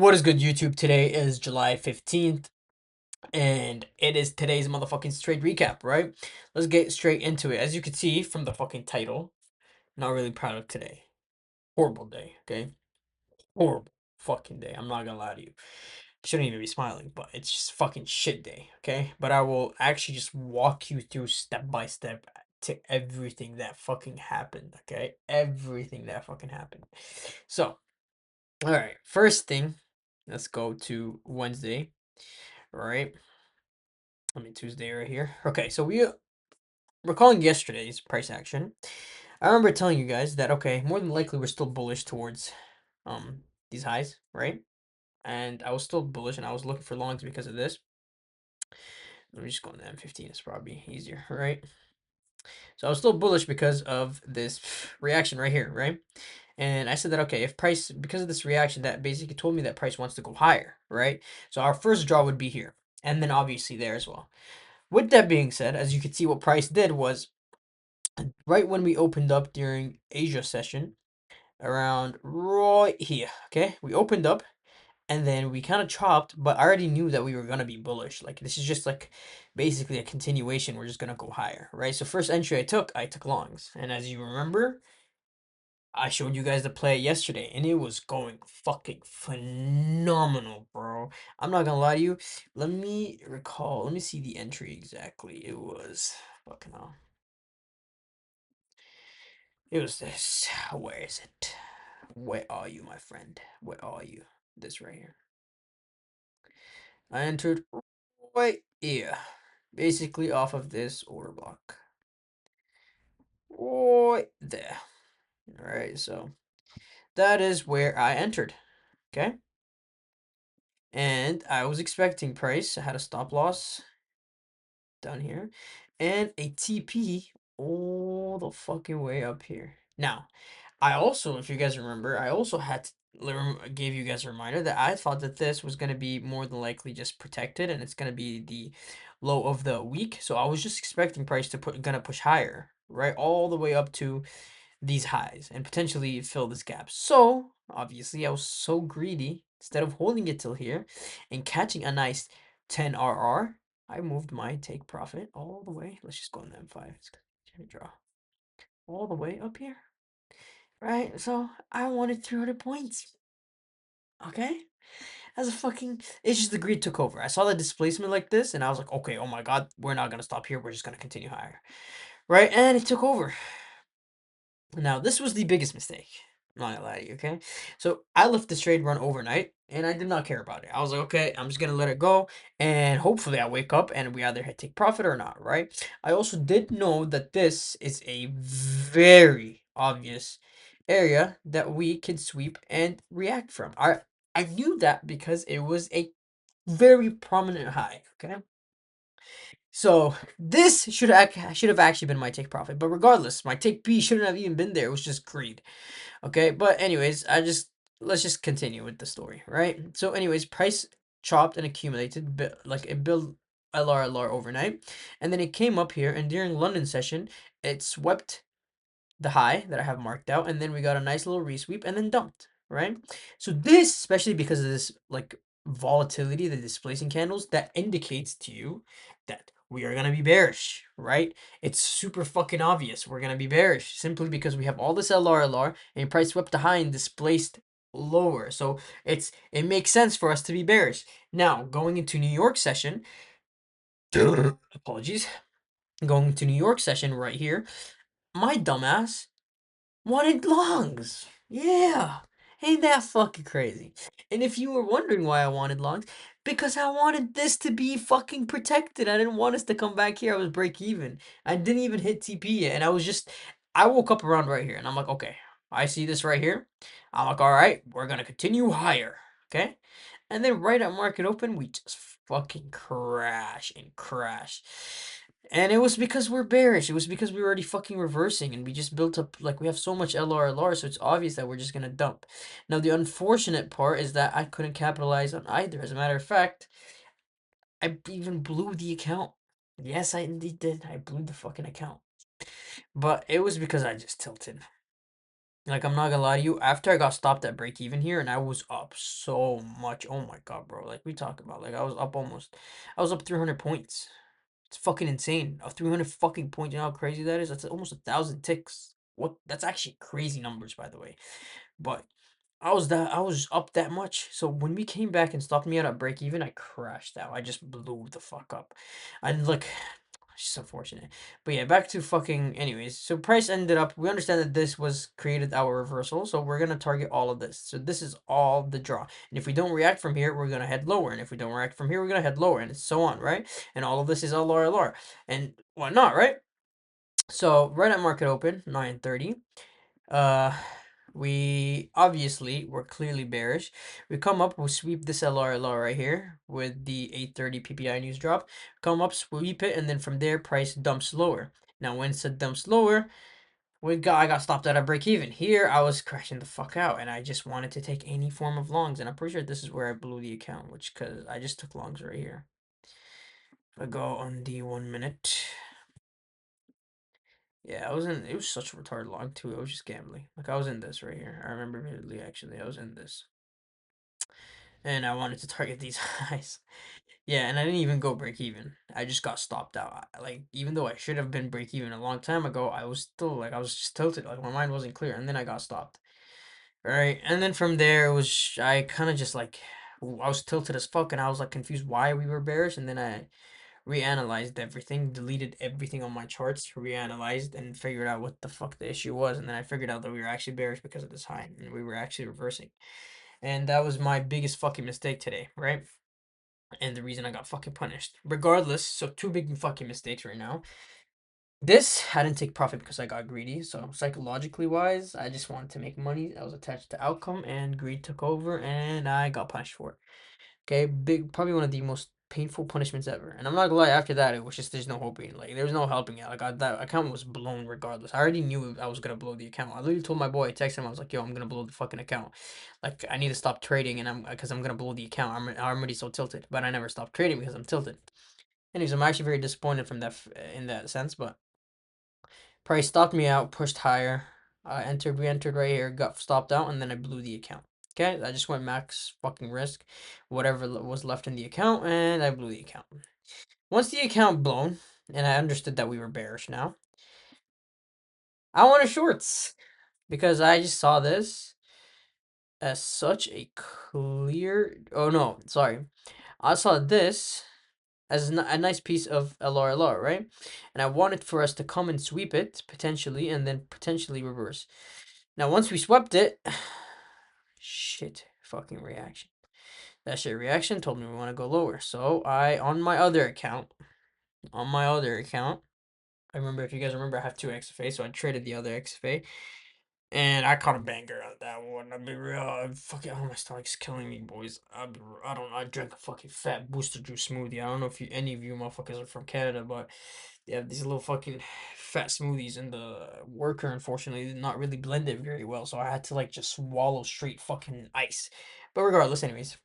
What is good, YouTube? Today is July 15th, and it is today's motherfucking trade recap, right? Let's get straight into it. As you can see from the fucking title, not really proud of today. Horrible day, okay? Horrible fucking day. I'm not gonna lie to you. Shouldn't even be smiling, but it's just fucking shit day, okay? But I will actually just walk you through step by step to everything that fucking happened, okay? Everything that fucking happened. So, all right, first thing, let's go to Wednesday. Right. I mean Tuesday right here. Okay, so we're calling yesterday's price action. I remember telling you guys that okay, more than likely we're still bullish towards these highs, right? And I was still bullish and I was looking for longs because of this. Let me just go on the M15, it's probably easier, right? So I was still bullish because of this reaction right here, right? And I said that okay, if price because of this reaction that basically told me that price wants to go higher, right? So our first draw would be here, and then obviously there as well. With that being said, as you can see, what price did was right when we opened up during Asia session, around right here, okay? We opened up and then we kind of chopped, but I already knew that we were going to be bullish. Like, this is just like basically a continuation. We're just going to go higher, right? So, first entry I took longs. And as you remember, I showed you guys the play yesterday, and it was going fucking phenomenal, bro. I'm not gonna lie to you. Let me recall. Let me see the entry exactly. It was fucking hell. It was this. Where is it? Where are you, my friend? Where are you? This right here. I entered right here. Basically off of this order block. Right there. Alright, so that is where I entered. Okay? And I was expecting price. I had a stop loss down here. And a TP all the fucking way up here. Now, I also, if you guys remember, I also had to gave you guys a reminder that I thought that this was going to be more than likely just protected and it's going to be the low of the week. So I was just expecting price to gonna push higher, right? All the way up to these highs and potentially fill this gap. So obviously I was so greedy. Instead of holding it till here and catching a nice 10 RR, I moved my take profit all the way. Let's just go on the M5. It's gonna draw all the way up here. Right? So I wanted 300 points. Okay? As a fucking, it's just the greed took over. I saw the displacement like this, and I was like, okay, oh my god, we're not gonna stop here. We're just gonna continue higher, right? And it took over. Now this was the biggest mistake. I'm not gonna lie to you, okay? So I left this trade run overnight, and I did not care about it. I was like, okay, I'm just gonna let it go, and hopefully I wake up and we either take profit or not, right? I also did know that this is a very obvious area that we can sweep and react from. I knew that because it was a very prominent high, okay? So this should have actually been my take profit, but regardless, my take B shouldn't have even been there. It was just greed. Okay, but anyways, let's just continue with the story, right? So anyways, price chopped and accumulated, like it built LR overnight, and then it came up here, and during London session, it swept the high that I have marked out, and then we got a nice little resweep and then dumped, right? So this, especially because of this like volatility, the displacing candles, that indicates to you that we are gonna be bearish, right? It's super fucking obvious we're gonna be bearish simply because we have all this LR and price swept the high and displaced lower. So it makes sense for us to be bearish. Now, going into New York session, apologies, going to New York session right here, my dumbass wanted longs. Yeah. Ain't that fucking crazy? And if you were wondering why I wanted longs, because I wanted this to be fucking protected. I didn't want us to come back here. I was break even. I didn't even hit TP yet. And I woke up around right here and I'm like, okay, I see this right here. I'm like, all right, we're going to continue higher. Okay. And then right at market open, we just fucking crash and crash. And it was because we're bearish. It was because we were already fucking reversing and we just built up, like, we have so much LRLR, so it's obvious that we're just gonna dump. Now, the unfortunate part is that I couldn't capitalize on either. As a matter of fact, I even blew the account. Yes, I indeed did. I blew the fucking account. But it was because I just tilted. Like, I'm not gonna lie to you, after I got stopped at break even here and I was up so much. Oh my God, bro. Like, we talk about, like, I was up 300 points. It's fucking insane. 300 fucking points. You know how crazy that is? That's almost 1,000 ticks. What? That's actually crazy numbers, by the way. But I was up that much. So when we came back and stopped me at a break even, I crashed out. I just blew the fuck up. And look, it's just unfortunate. But yeah, back to fucking anyways. So price ended up, we understand that this was created our reversal, so we're gonna target all of this. So this is all the draw. And if we don't react from here, we're gonna head lower. And if we don't react from here, we're gonna head lower, and so on, right? And all of this is LR, and whatnot, right? So right at market open, 9:30. Uh, we obviously were clearly bearish. We come up, we sweep this LR right here with the 8:30 PPI news drop. Come up, sweep it, and then from there, price dumps lower. Now, when it dumps lower, I got stopped at a break even. Here, I was crashing the fuck out, and I just wanted to take any form of longs, and I'm pretty sure this is where I blew the account, which because I just took longs right here. I go on the 1 minute. Yeah, I was in. It was such a retarded log too. I was just gambling. Like I was in this right here. I remember vividly. Actually, I was in this, and I wanted to target these highs. Yeah, and I didn't even go break even. I just got stopped out. Like even though I should have been break even a long time ago, I was still like I was just tilted. Like my mind wasn't clear, and then I got stopped. Right, and then from there it was I kind of just like I was tilted as fuck, and I was like confused why we were bearish, and then I reanalyzed everything, deleted everything on my charts, reanalyzed, and figured out what the fuck the issue was. And then I figured out that we were actually bearish because of this high, and we were actually reversing. And that was my biggest fucking mistake today, right? And the reason I got fucking punished. Regardless, so two big fucking mistakes right now. This, I didn't take profit because I got greedy. So psychologically wise, I just wanted to make money. I was attached to outcome, and greed took over, and I got punished for it. Okay, probably one of the most painful punishments ever. And I'm not gonna lie, after that, it was just there's no hoping. Like there was no helping it. Like that account was blown regardless. I already knew I was gonna blow the account. I literally told my boy, I texted him, I was like, "Yo, I'm gonna blow the fucking account. Like I need to stop trading, and I'm gonna blow the account. I'm already so tilted, but I never stopped trading because I'm tilted. Anyways, I'm actually very disappointed from that in that sense, but price stopped me out, pushed higher. I re-entered right here, got stopped out, and then I blew the account. Okay, I just went max fucking risk, whatever was left in the account, and I blew the account. Once the account blown, and I understood that we were bearish now, I wanted shorts because I just saw this as such a clear. Oh no, sorry, I saw this as a nice piece of LRLR, right? And I wanted for us to come and sweep it potentially, and then potentially reverse. Now, once we swept it, shit, fucking reaction. That shit reaction told me we want to go lower. So on my other account, I remember, if you guys remember, I have two XFA, so I traded the other XFA, and I caught a banger on that one. I'll be real, fucking, oh, my stomach's killing me, boys. I don't know, I drank a fucking fat booster juice smoothie. I don't know if any of you motherfuckers are from Canada, but they have these little fucking fat smoothies, and the worker, unfortunately, did not really blend it very well, so I had to, like, just swallow straight fucking ice. But regardless, anyways,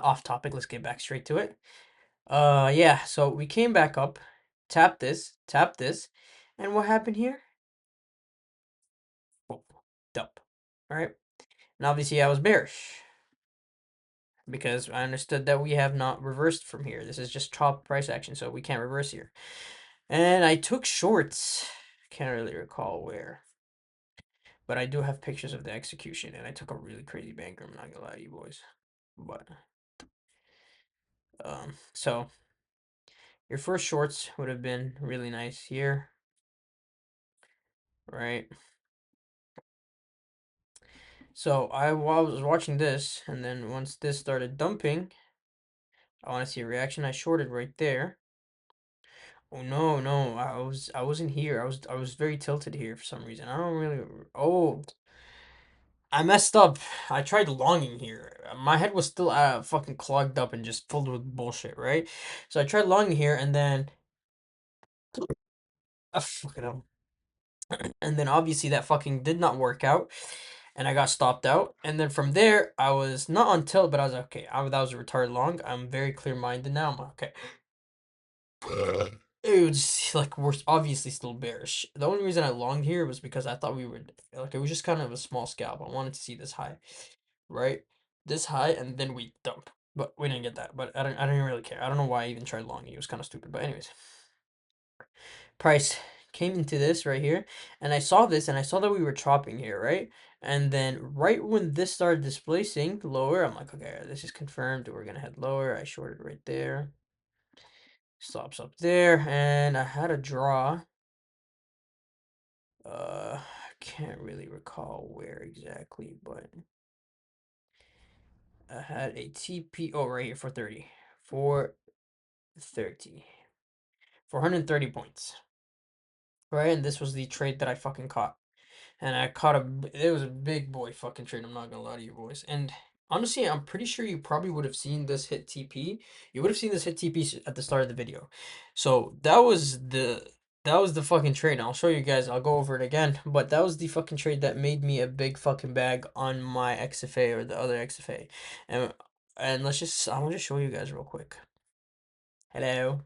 off topic, let's get back straight to it. Yeah, so we came back up, tap this, and what happened here? Boom, dump. All right, and obviously I was bearish because I understood that we have not reversed from here. This is just chop price action, so we can't reverse here. And I took shorts. Can't really recall where, but I do have pictures of the execution, and I took a really crazy banker. I'm not gonna lie to you boys, but so your first shorts would have been really nice here, right? So while I was watching this, and then once this started dumping, I want to see a reaction. I shorted right there. Oh no, no, I wasn't here. I was very tilted here for some reason. I don't really. Oh, I messed up. I tried longing here. My head was still fucking clogged up and just filled with bullshit, right? So I tried longing here, and then fucking hell. And then obviously that fucking did not work out, and I got stopped out. And then from there, I was not on tilt, but I was like, okay. That was a retarded long. I'm very clear minded now. I'm like, okay. it was like we're obviously still bearish. The only reason I longed here was because I thought we would like it was just kind of a small scalp. I wanted to see this high, right? This high, and then we dump. But we didn't get that. But I don't really care. I don't know why I even tried longing. It was kind of stupid. But anyways, price came into this right here, and I saw this, and I saw that we were chopping here, right? And then right when this started displacing lower, I'm like, okay, this is confirmed. We're gonna head lower. I shorted right there. Stops up there, and I had a draw. I can't really recall where exactly, but I had a TP. Oh, right here for 30. For 30. 430 points. Right, and this was the trade that I fucking caught. And I caught it was a big boy fucking trade, I'm not gonna lie to you boys. And honestly, I'm pretty sure you probably would have seen this hit TP. You would have seen this hit TP at the start of the video. So that was the fucking trade. I'll show you guys, I'll go over it again. But that was the fucking trade that made me a big fucking bag on my XFA or the other XFA. And I want to show you guys real quick. Hello.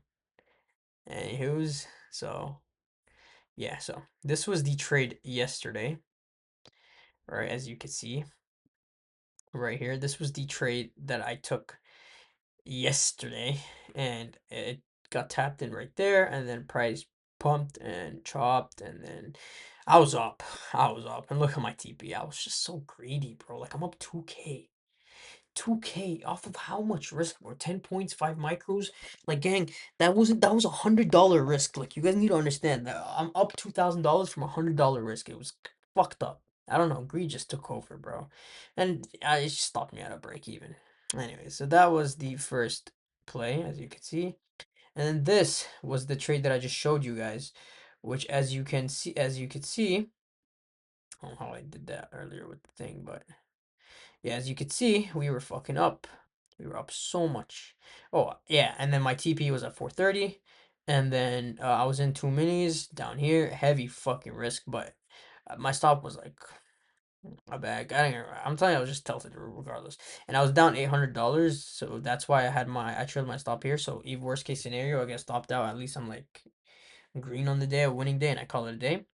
And who's so yeah, so this was the trade yesterday, right? As you can see right here, this was the trade that I took yesterday, and it got tapped in right there, and then price pumped and chopped, and then I was up. I was up, and look at my TP. I was just so greedy, bro. Like I'm up 2K. 2K off of how much risk, bro? 10 points, 5 micros. Like, gang, that was $100 risk. Like, you guys need to understand that I'm up $2,000 from $100 risk. It was fucked up. I don't know. Greed just took over, bro. And it just stopped me at a break even. Anyway, so that was the first play, as you can see. And then this was the trade that I just showed you guys, which as you could see, I don't know how I did that earlier with the thing, but yeah, as you could see, we were fucking up. We were up so much. Oh, yeah, and then my TP was at 430. And then I was in two minis down here. Heavy fucking risk, but my stop was like a bag. I'm telling you, I was just tilted regardless. And I was down $800, so that's why I trailed my stop here. So even worst case scenario, I get stopped out. At least I'm like green on the day, a winning day, and I call it a day.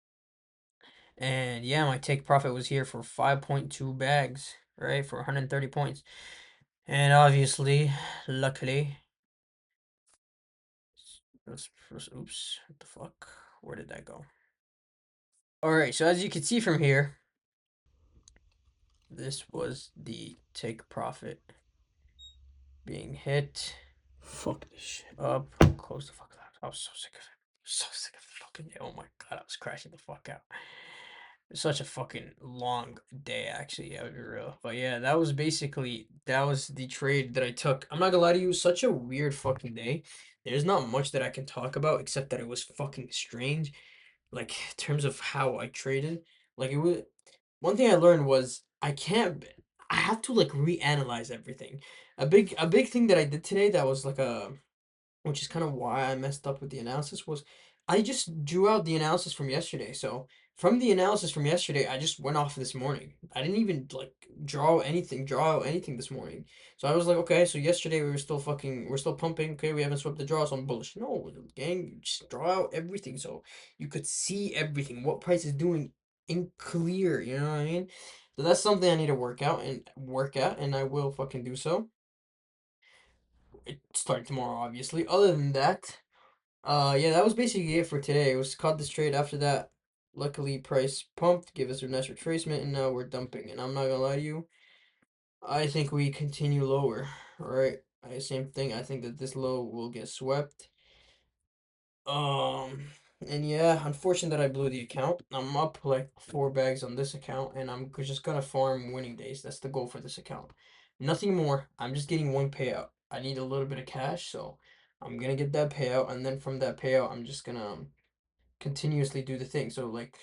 And yeah, my take profit was here for 5.2 bags, right? For 130 points. And obviously, luckily, oops, what the fuck? Where did that go? Alright, so as you can see from here, this was the take profit being hit. Fuck this shit up. Close the fuck up. I was so sick of it. So sick of the fucking day. Oh my god, I was crashing the fuck out. Such a fucking long day, actually. I would be real, but yeah, that was the trade that I took. I'm not gonna lie to you, such a weird fucking day. There's not much that I can talk about except that it was fucking strange. Like in terms of how I traded, like it was. One thing I learned was I can't. I have to like reanalyze everything. A big thing that I did today that was like a which is kind of why I messed up with the analysis was I just drew out the analysis from yesterday. So from the analysis from yesterday, I just went off this morning. I didn't even like draw out anything this morning. So I was like, okay, so yesterday we're still pumping. Okay, we haven't swept the draw, so I'm bullish. No, gang, just draw out everything so you could see everything, what price is doing in clear. You know what I mean? So that's something I need to work out, and I will fucking do so. It starting tomorrow, obviously. Other than that, yeah, that was basically it for today. It was caught this trade after that. Luckily, price pumped, gave us a nice retracement, and now we're dumping. And I'm not gonna lie to you, I think we continue lower. All right, same thing. I think that this low will get swept. Um, and yeah, unfortunate that I blew the account. I'm up like 4 bags on this account, and I'm just gonna farm winning days. That's the goal for this account. Nothing more. I'm just getting one payout. I need a little bit of cash, so I'm gonna get that payout, and then from that payout, I'm just gonna continuously do the thing. So like,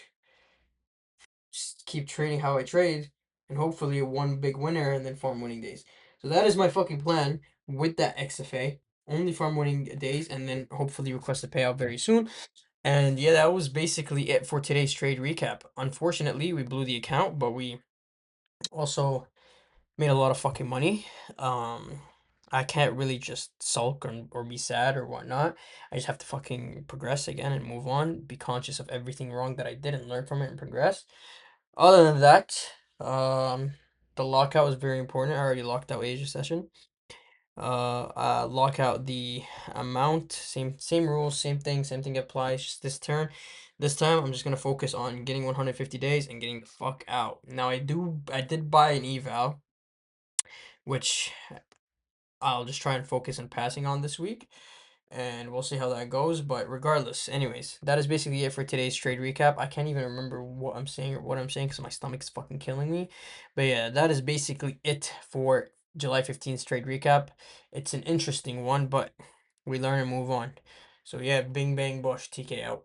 just keep trading how I trade, and hopefully one big winner, and then farm winning days. So that is my fucking plan with that XFA. Only farm winning days, and then hopefully request a payout very soon. And yeah, that was basically it for today's trade recap. Unfortunately, we blew the account, but we also made a lot of fucking money. Um, I can't really just sulk or be sad or whatnot. I just have to fucking progress again and move on, be conscious of everything wrong that I did and learn from it and progress. Other than that, the lockout was very important. I already locked out Asia session. Lock out the amount, same rules, same thing applies. Just this time I'm just gonna focus on getting 150 days and getting the fuck out. Now I did buy an eval, which I'll just try and focus on passing on this week, and we'll see how that goes. But regardless, anyways, that is basically it for today's trade recap. I can't even remember what I'm saying or what I'm saying because my stomach's fucking killing me. But yeah, that is basically it for July 15th trade recap. It's an interesting one, but we learn and move on. So yeah, bing bang bush, TK out.